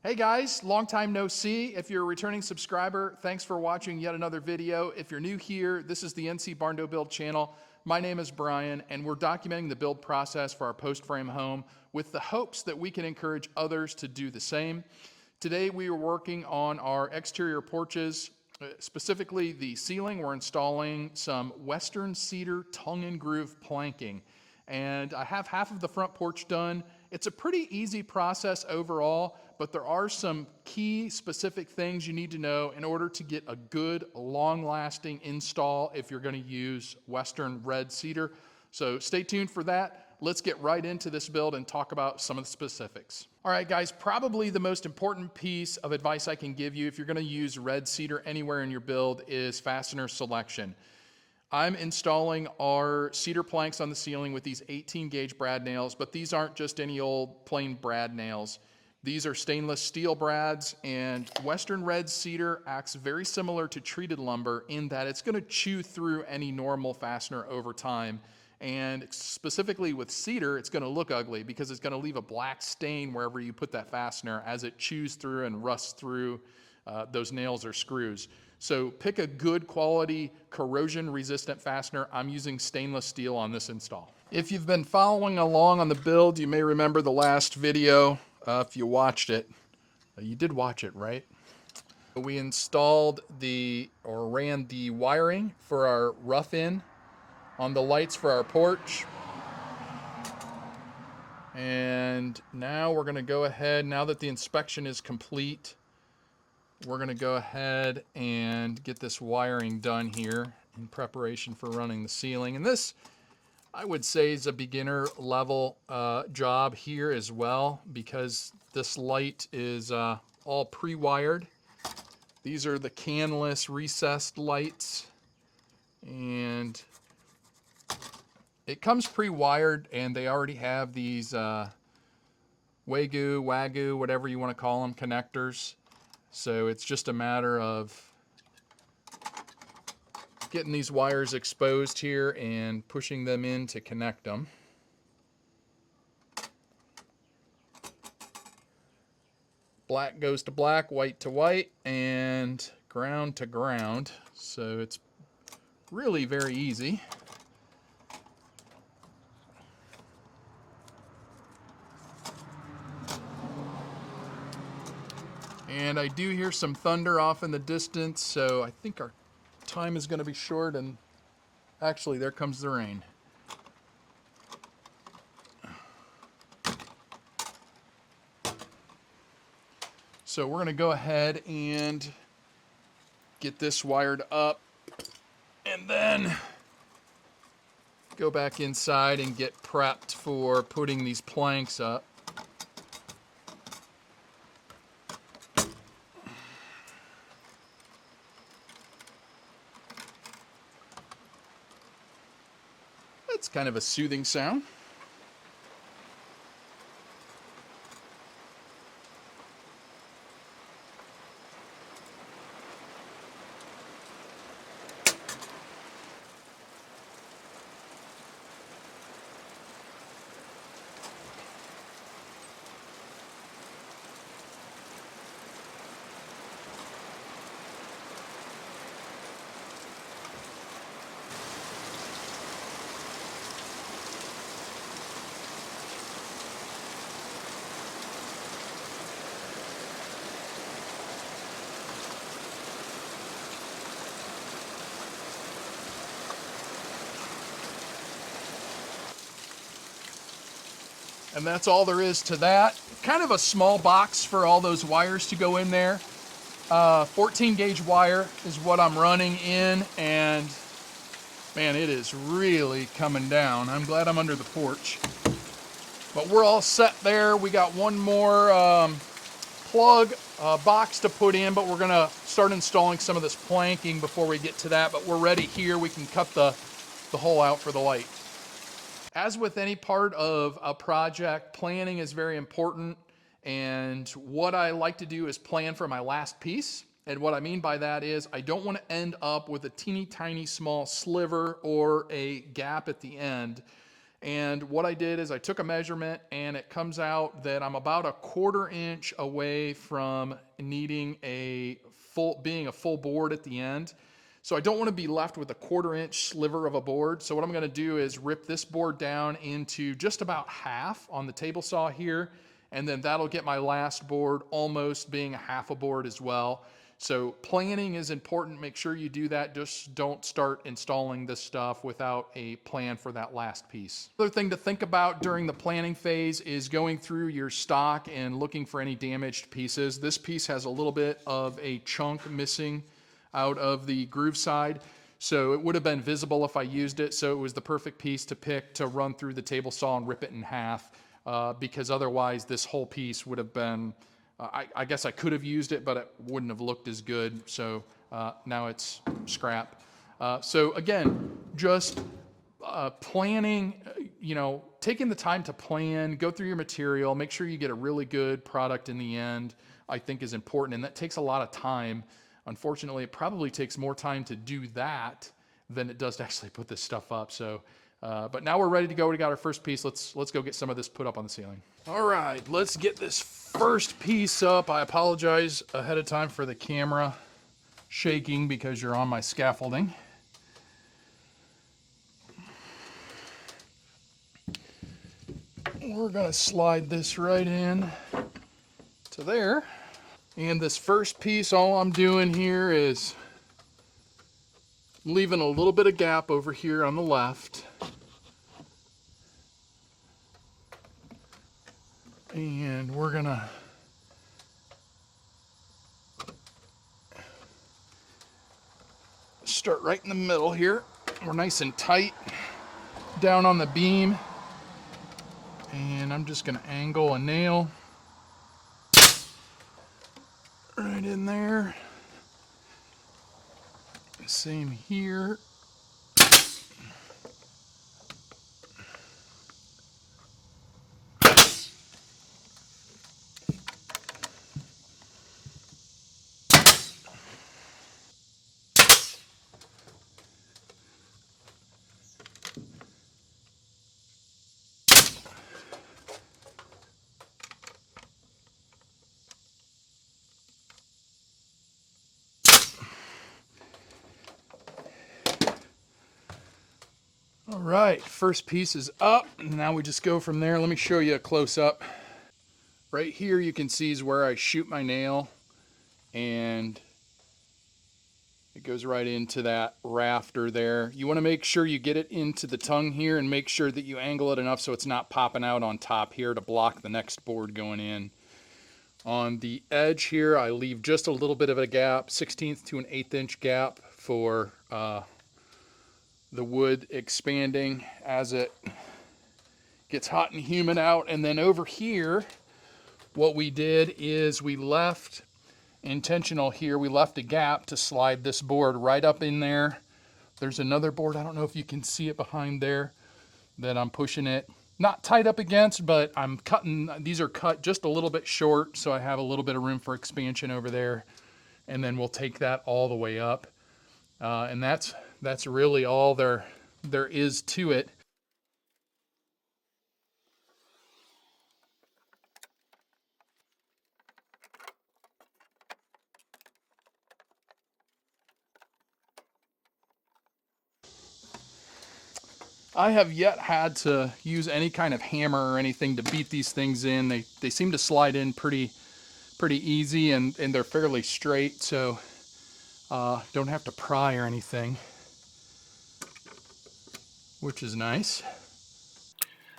Hey guys, long time no see. If you're a returning subscriber, thanks for watching yet another video. If you're new here, this is the NC Barn Door Build channel. My name is Brian, and we're documenting the build process for our post frame home with the hopes that we can encourage others to do the same. Today we are working on our exterior porches, specifically the ceiling. We're installing some Western cedar tongue and groove planking. And I have half of the front porch done. It's a pretty easy process overall, but there are some key specific things you need to know in order to get a good, long-lasting install if you're going to use Western red cedar. So stay tuned for that. Let's get right into this build and talk about some of the specifics. All right, guys, probably the most important piece of advice I can give you if you're going to use red cedar anywhere in your build is fastener selection. I'm installing our cedar planks on the ceiling with these 18 gauge brad nails, but these aren't just any old plain brad nails. These are stainless steel brads, and Western red cedar acts very similar to treated lumber in that it's going to chew through any normal fastener over time. And specifically with cedar, it's going to look ugly because it's going to leave a black stain wherever you put that fastener as it chews through and rusts through those nails or screws. So pick a good quality corrosion resistant fastener. I'm using stainless steel on this install. If you've been following along on the build, you may remember the last video. If you watched it, you did watch it, right? We installed ran the wiring for our rough-in on the lights for our porch. And now we're going to go ahead, now that the inspection is complete, we're going to go ahead and get this wiring done here in preparation for running the ceiling. And this, I would say, is a beginner level job here as well, because this light is all pre-wired. These are the canless recessed lights, and it comes pre-wired, and they already have these wagyu, whatever you want to call them, connectors. So it's just a matter of getting these wires exposed here and pushing them in to connect them. Black goes to black, white to white, and ground to ground. So it's really very easy. And I do hear some thunder off in the distance, so I think our time is going to be short, and actually there comes the rain. So we're going to go ahead and get this wired up and then go back inside and get prepped for putting these planks up. That's kind of a soothing sound. And that's all there is to that. Kind of a small box for all those wires to go in there. 14 gauge wire is what I'm running in, and man, it is really coming down. I'm glad I'm under the porch. But we're all set there. We got one more plug box to put in, but we're gonna start installing some of this planking before we get to that. But we're ready here. We can cut the hole out for the light. As with any part of a project, planning is very important. And what I like to do is plan for my last piece. And what I mean by that is I don't want to end up with a teeny tiny small sliver or a gap at the end. And what I did is I took a measurement, and it comes out that I'm about a 1/4 inch away from needing being a full board at the end. So I don't want to be left with a 1/4 inch sliver of a board. So what I'm going to do is rip this board down into just about half on the table saw here, and then that'll get my last board almost being a half a board as well. So planning is important. Make sure you do that. Just don't start installing this stuff without a plan for that last piece. Another thing to think about during the planning phase is going through your stock and looking for any damaged pieces. This piece has a little bit of a chunk missing out of the groove side, so it would have been visible if I used it. So it was the perfect piece to pick to run through the table saw and rip it in half, because otherwise this whole piece would have been, I guess I could have used it, but it wouldn't have looked as good. So now it's scrap. So again, just planning, taking the time to plan, go through your material, make sure you get a really good product in the end, I think is important. And that takes a lot of time. Unfortunately, it probably takes more time to do that than it does to actually put this stuff up. So, but now we're ready to go. We got our first piece. Let's go get some of this put up on the ceiling. All right, let's get this first piece up. I apologize ahead of time for the camera shaking because you're on my scaffolding. We're gonna slide this right in to there. And this first piece, all I'm doing here is leaving a little bit of gap over here on the left. And we're gonna start right in the middle here. We're nice and tight down on the beam. And I'm just gonna angle a nail right in there. Same here. All right, first piece is up. Now we just go from there. Let me show you a close up. Right here you can see is where I shoot my nail, and it goes right into that rafter there. You want to make sure you get it into the tongue here and make sure that you angle it enough so it's not popping out on top here to block the next board going in. On the edge here, I leave just a little bit of a gap, 1/16 to an 1/8 inch gap for the wood expanding as it gets hot and humid out. And then over here, what we did is we left intentional here. We left a gap to slide this board right up in there. There's another board, I don't know if you can see it behind there, that I'm pushing it not tight up against, but I'm cutting, these are cut just a little bit short, so I have a little bit of room for expansion over there. And then we'll take that all the way up. And that's really all there is to it. I have yet had to use any kind of hammer or anything to beat these things in. They seem to slide in pretty easy, and they're fairly straight, so don't have to pry or anything, which is nice.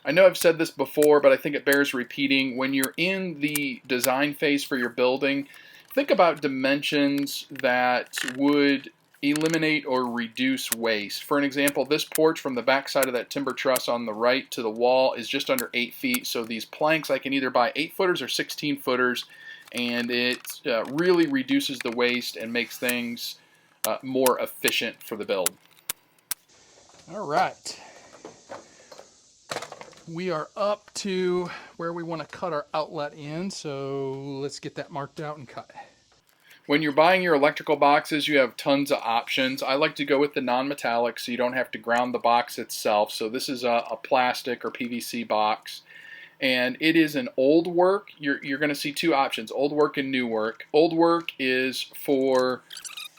I know I've said this before, but I think it bears repeating. When you're in the design phase for your building, think about dimensions that would eliminate or reduce waste. For an example, this porch from the back side of that timber truss on the right to the wall is just under 8 feet. So these planks, I can either buy 8 footers or 16 footers, and it really reduces the waste and makes things more efficient for the build. All right. We are up to where we want to cut our outlet in, so let's get that marked out and cut. When you're buying your electrical boxes, you have tons of options. I like to go with the non-metallic so you don't have to ground the box itself. So this is a plastic or PVC box. And it is an old work. You're going to see two options, old work and new work. Old work is for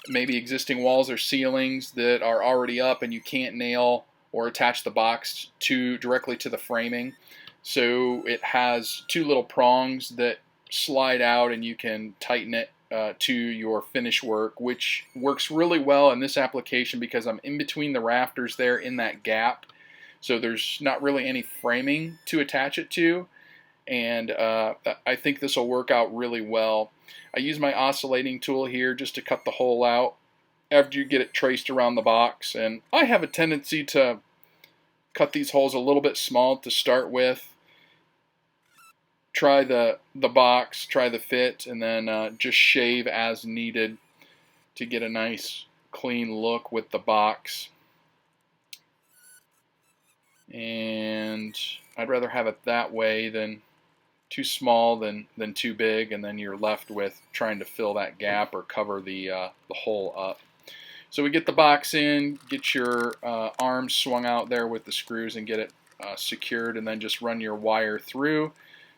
maybe existing walls or ceilings that are already up and you can't nail or attach the box directly to the framing. So it has two little prongs that slide out and you can tighten it to your finish work, which works really well in this application because I'm in between the rafters there in that gap. So there's not really any framing to attach it to, and I think this will work out really well. I use my oscillating tool here just to cut the hole out after you get it traced around the box, and I have a tendency to cut these holes a little bit small to start with. Try the box, try the fit, and then just shave as needed to get a nice clean look with the box. And I'd rather have it that way than too small than too big, and then you're left with trying to fill that gap or cover the hole up. So we get the box in, get your arms swung out there with the screws and get it secured, and then just run your wire through,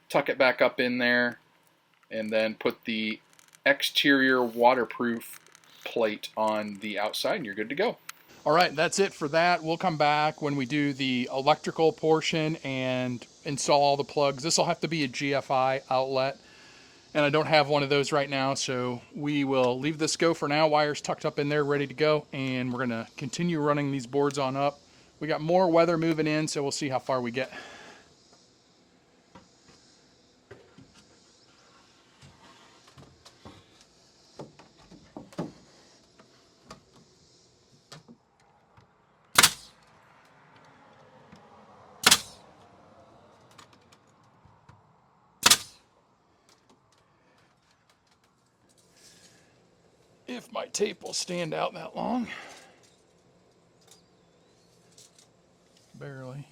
tuck it back up in there, and then put the exterior waterproof plate on the outside, and you're good to go. All right, that's it for that. We'll come back when we do the electrical portion and install all the plugs. This will have to be a GFI outlet, and I don't have one of those right now, so we will leave this go for now. Wires tucked up in there, ready to go, and we're gonna continue running these boards on up. We got more weather moving in, so we'll see how far we get. If my tape will stand out that long. Barely.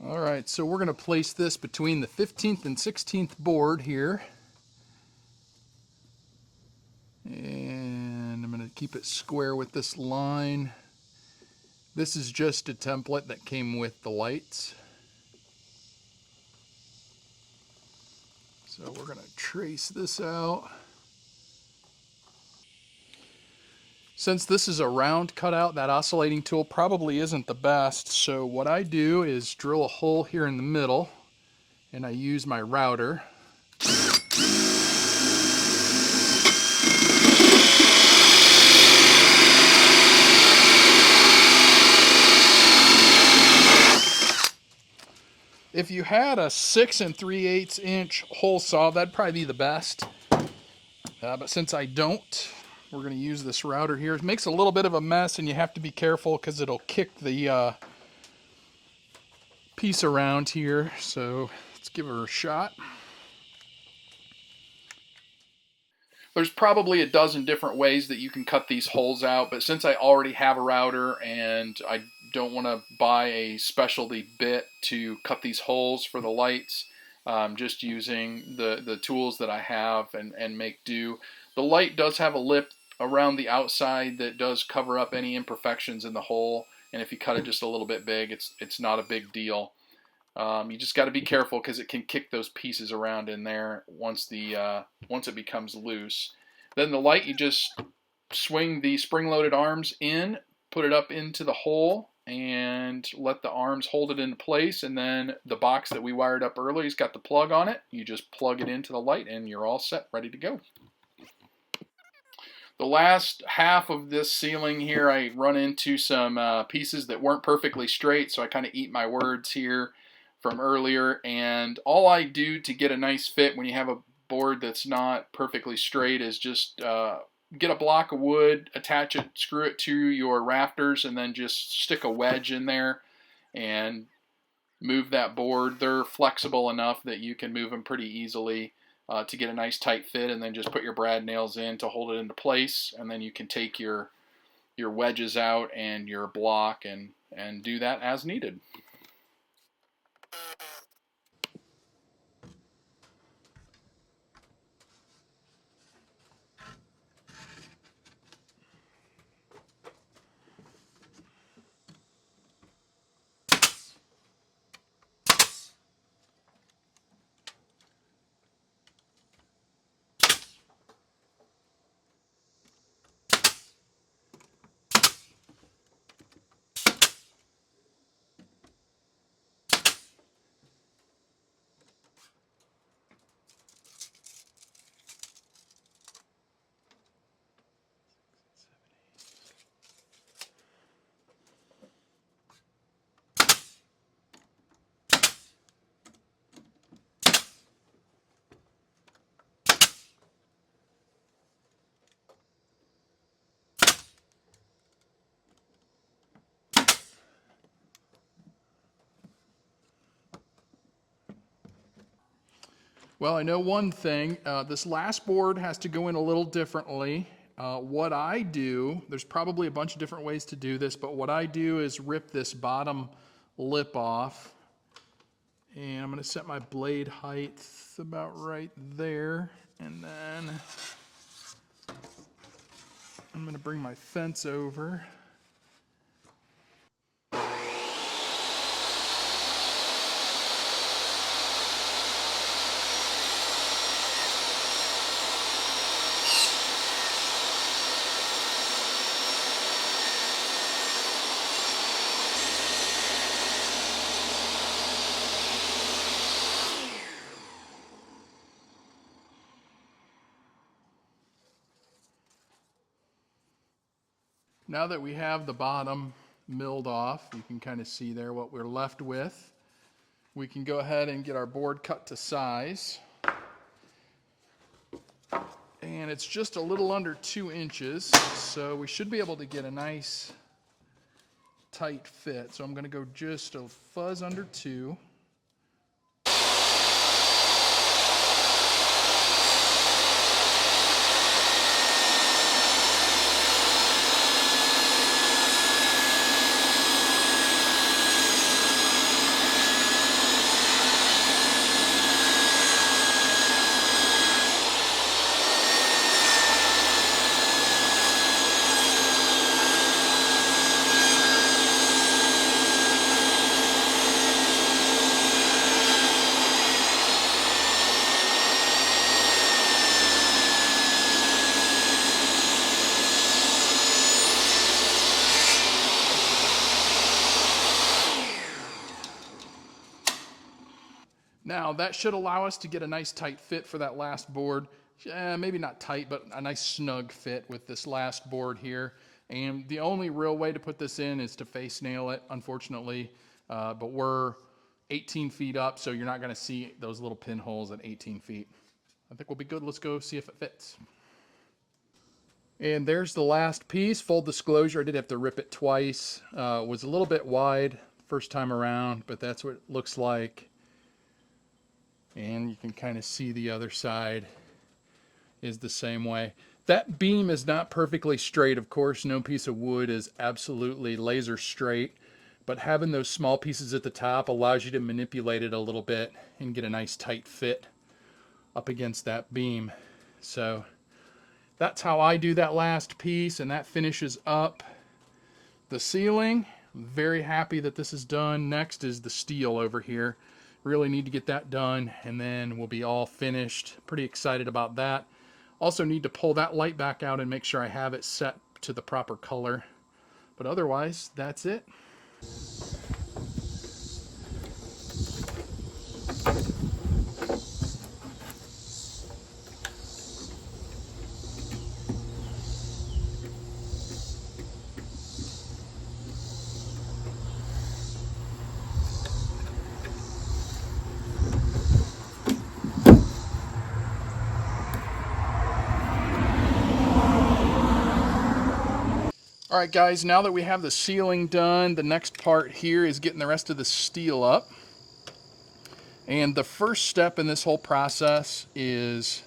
All right, so we're going to place this between the 15th and 16th board here. And I'm going to keep it square with this line. This is just a template that came with the lights. So we're going to trace this out. Since this is a round cutout, that oscillating tool probably isn't the best. So what I do is drill a hole here in the middle, and I use my router. If you had a 6 3/8 inch hole saw, that'd probably be the best. But since I don't, we're going to use this router here. It makes a little bit of a mess, and you have to be careful because it'll kick the piece around here. So let's give her a shot. There's probably a dozen different ways that you can cut these holes out, but since I already have a router and I don't want to buy a specialty bit to cut these holes for the lights, I'm just using the tools that I have and make do. The light does have a lip around the outside that does cover up any imperfections in the hole, and if you cut it just a little bit big, it's not a big deal. You just got to be careful because it can kick those pieces around in there once it becomes loose. Then the light, you just swing the spring-loaded arms in, put it up into the hole, and let the arms hold it into place. And then the box that we wired up earlier has got the plug on it. You just plug it into the light, and you're all set, ready to go. The last half of this ceiling here, I run into some pieces that weren't perfectly straight, so I kind of eat my words here from earlier. And all I do to get a nice fit when you have a board that's not perfectly straight is just get a block of wood, attach it, screw it to your rafters, and then just stick a wedge in there and move that board. They're flexible enough that you can move them pretty easily to get a nice tight fit, and then just put your brad nails in to hold it into place, and then you can take your wedges out and your block and do that as needed. Well, I know one thing. This last board has to go in a little differently. What I do, there's probably a bunch of different ways to do this, but what I do is rip this bottom lip off. And I'm going to set my blade height about right there. And then I'm going to bring my fence over. Now that we have the bottom milled off, you can kind of see there what we're left with. We can go ahead and get our board cut to size. And it's just a little under 2 inches, so we should be able to get a nice tight fit. So I'm going to go just a fuzz under 2. Now that should allow us to get a nice tight fit for that last board. Maybe not tight, but a nice snug fit with this last board here. And the only real way to put this in is to face nail it, unfortunately. But we're 18 feet up, so you're not going to see those little pinholes at 18 feet. I think we'll be good. Let's go see if it fits. And there's the last piece. Full disclosure, I did have to rip it twice. It was a little bit wide first time around, but that's what it looks like. And you can kind of see the other side is the same way. That beam is not perfectly straight. Of course, no piece of wood is absolutely laser straight, but having those small pieces at the top allows you to manipulate it a little bit and get a nice tight fit up against that beam. So that's how I do that last piece, and that finishes up the ceiling. I'm very happy that this is done. Next is the steel over here. Really need to get that done, and then we'll be all finished. Pretty excited about that. Also need to pull that light back out and make sure I have it set to the proper color. But otherwise, that's it. All right, guys, now that we have the ceiling done, the next part here is getting the rest of the steel up. And the first step in this whole process is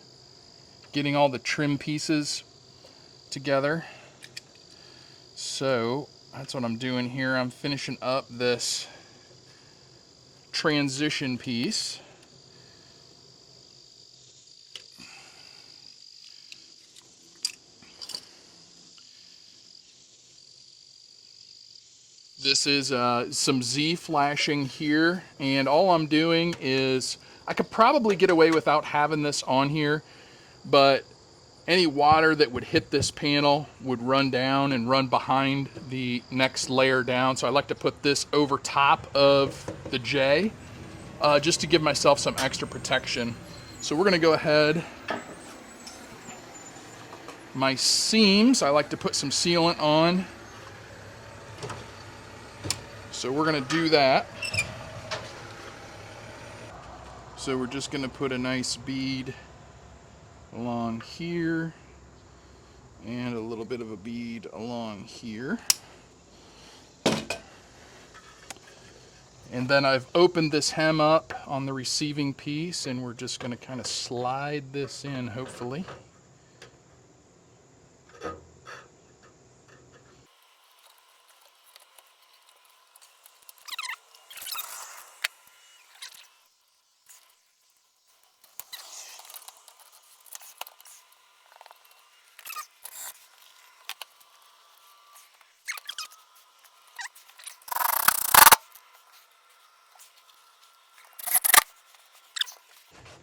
getting all the trim pieces together. So that's what I'm doing here. I'm finishing up this transition piece. This is some Z flashing here, and all I'm doing is, I could probably get away without having this on here, but any water that would hit this panel would run down and run behind the next layer down. So I like to put this over top of the J, just to give myself some extra protection. So we're gonna go ahead. My seams, I like to put some sealant on. So we're gonna do that. So we're just gonna put a nice bead along here and a little bit of a bead along here. And then I've opened this hem up on the receiving piece, and we're just gonna kind of slide this in, hopefully.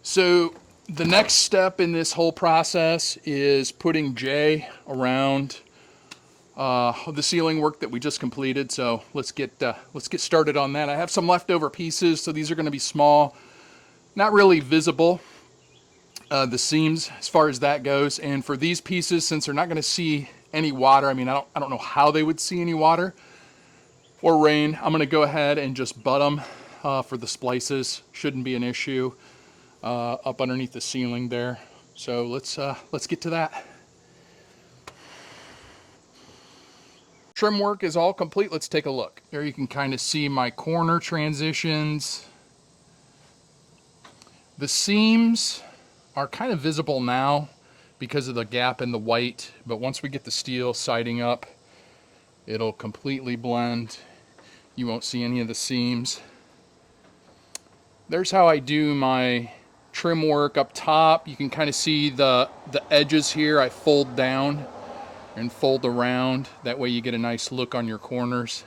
So the next step in this whole process is putting J around the ceiling work that we just completed. So let's get started on that. I have some leftover pieces, so these are going to be small, not really visible, the seams as far as that goes. And for these pieces, since they're not going to see any water, I mean, I don't know how they would see any water or rain. I'm going to go ahead and just butt them for the splices. Shouldn't be an issue. Up underneath the ceiling there. So let's get to that. Trim work is all complete. Let's take a look. There you can kind of see my corner transitions. The seams are kind of visible now because of the gap in the white, but once we get the steel siding up, it'll completely blend. You won't see any of the seams. There's how I do my trim work up top. You can kind of see the edges here. I fold down and fold around. That way you get a nice look on your corners.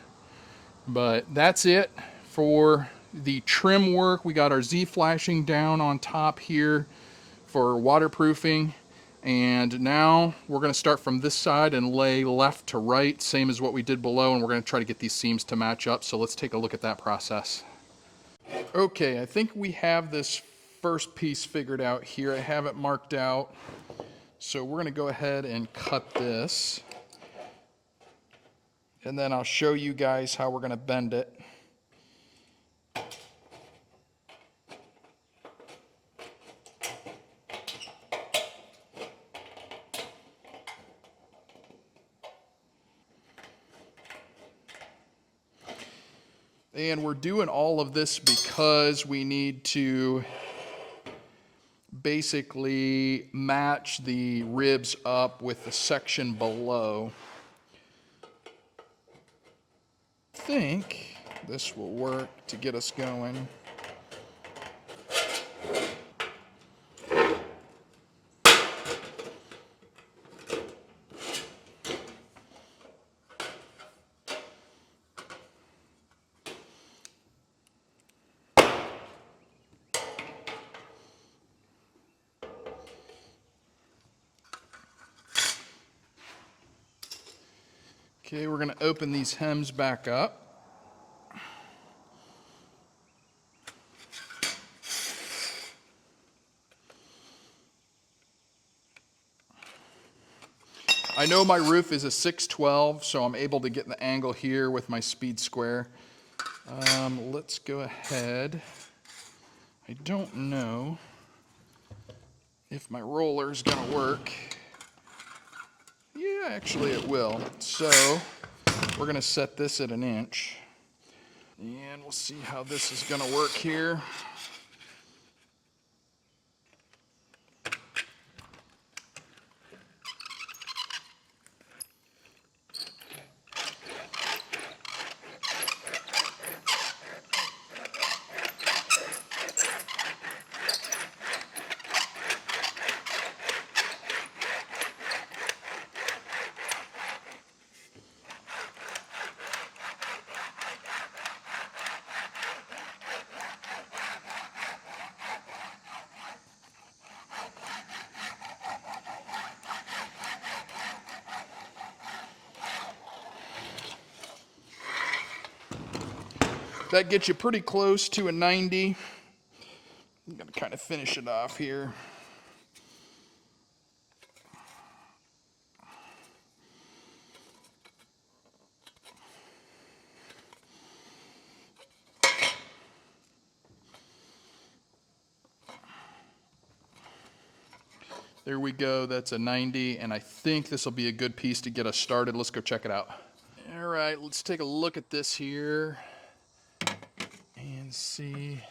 But that's it for the trim work. We got our Z flashing down on top here for waterproofing. And now we're going to start from this side and lay left to right, same as what we did below, and we're going to try to get these seams to match up. So let's take a look at that process. Okay, I think we have this first piece figured out here. I have it marked out. So we're going to go ahead and cut this. And then I'll show you guys how we're going to bend it. And we're doing all of this because we need to basically match the ribs up with the section below. I think this will work to get us going. Okay, we're going to open these hems back up. I know my roof is a 612, so I'm able to get the angle here with my speed square. Let's go ahead. I don't know if my roller is going to work. Yeah, Actually, it will. So we're going to set this at 1 inch. And we'll see how this is going to work here. That gets you pretty close to a 90. I'm going to kind of finish it off here. There we go, that's a 90, and I think this will be a good piece to get us started. Let's go check it out. All right, let's take a look at this here and see.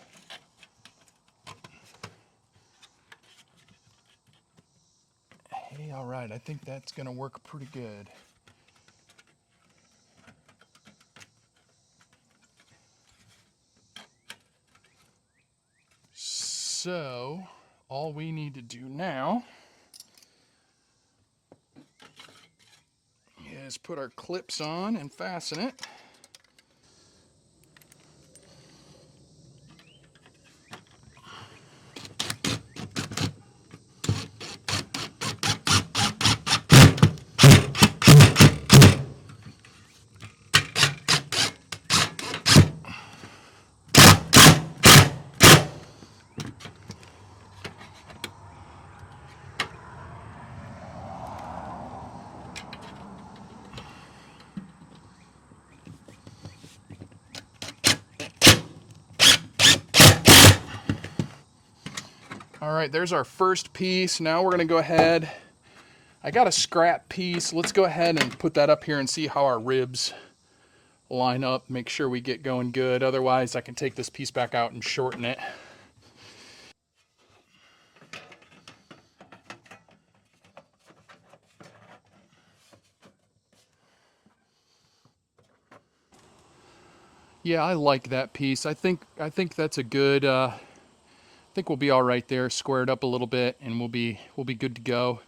Hey, all right, I think that's gonna work pretty good. So, all we need to do now is put our clips on and fasten it. All right, there's our first piece. Now we're gonna go ahead. I got a scrap piece. Let's go ahead and put that up here and see how our ribs line up. Make sure we get going good. Otherwise, I can take this piece back out and shorten it. Yeah, I like that piece. I think that's a good. I think we'll be all right there. Square it up a little bit, and we'll be good to go.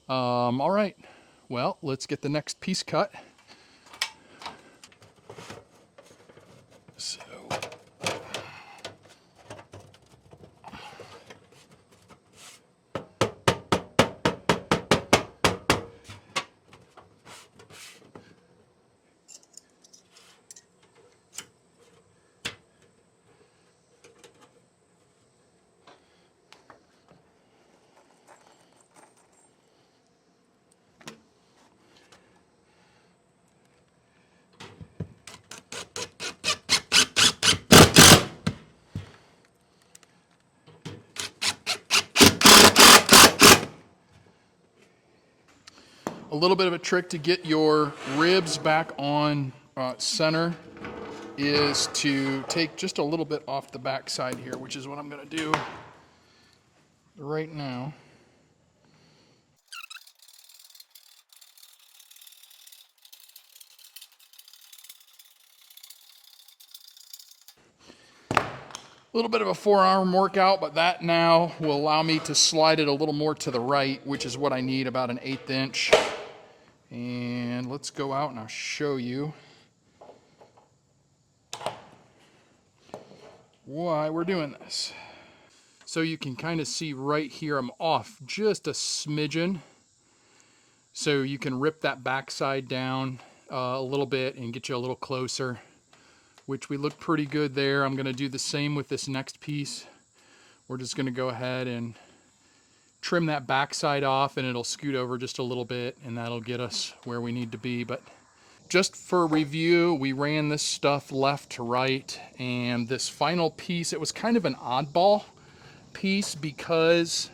All right. Well, let's get the next piece cut. So. A little bit of a trick to get your ribs back on center is to take just a little bit off the back side here, which is what I'm going to do right now. A little bit of a forearm workout, but that now will allow me to slide it a little more to the right, which is what I need, about an 1/8 inch. And let's go out and I'll show you why we're doing this. So you can kind of see right here, I'm off just a smidgen. So you can rip that backside down a little bit and get you a little closer, which we look pretty good there. I'm going to do the same with this next piece. We're just going to go ahead and trim that backside off, and it'll scoot over just a little bit, and that'll get us where we need to be. But just for review, we ran this stuff left to right, and this final piece, it was kind of an oddball piece because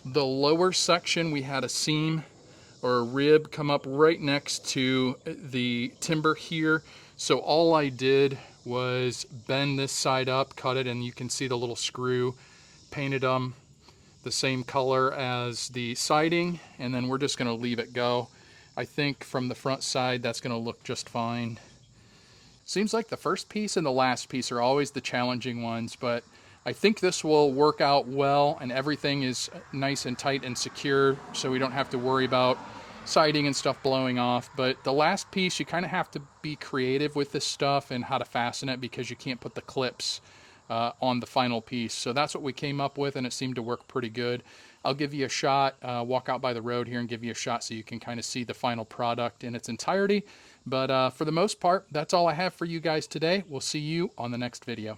the lower section we had a seam or a rib come up right next to the timber here. So all I did was bend this side up, cut it, and you can see the little screw, painted them the same color as the siding, and then we're just going to leave it go. I think from the front side that's going to look just fine. Seems like the first piece and the last piece are always the challenging ones, but I think this will work out well and everything is nice and tight and secure, so we don't have to worry about siding and stuff blowing off. But the last piece, you kind of have to be creative with this stuff and how to fasten it, because you can't put the clips on the final piece. So that's what we came up with, and it seemed to work pretty good. I'll give you a shot, walk out by the road here and give you a shot so you can kind of see the final product in its entirety. But for the most part, that's all I have for you guys today. We'll see you on the next video.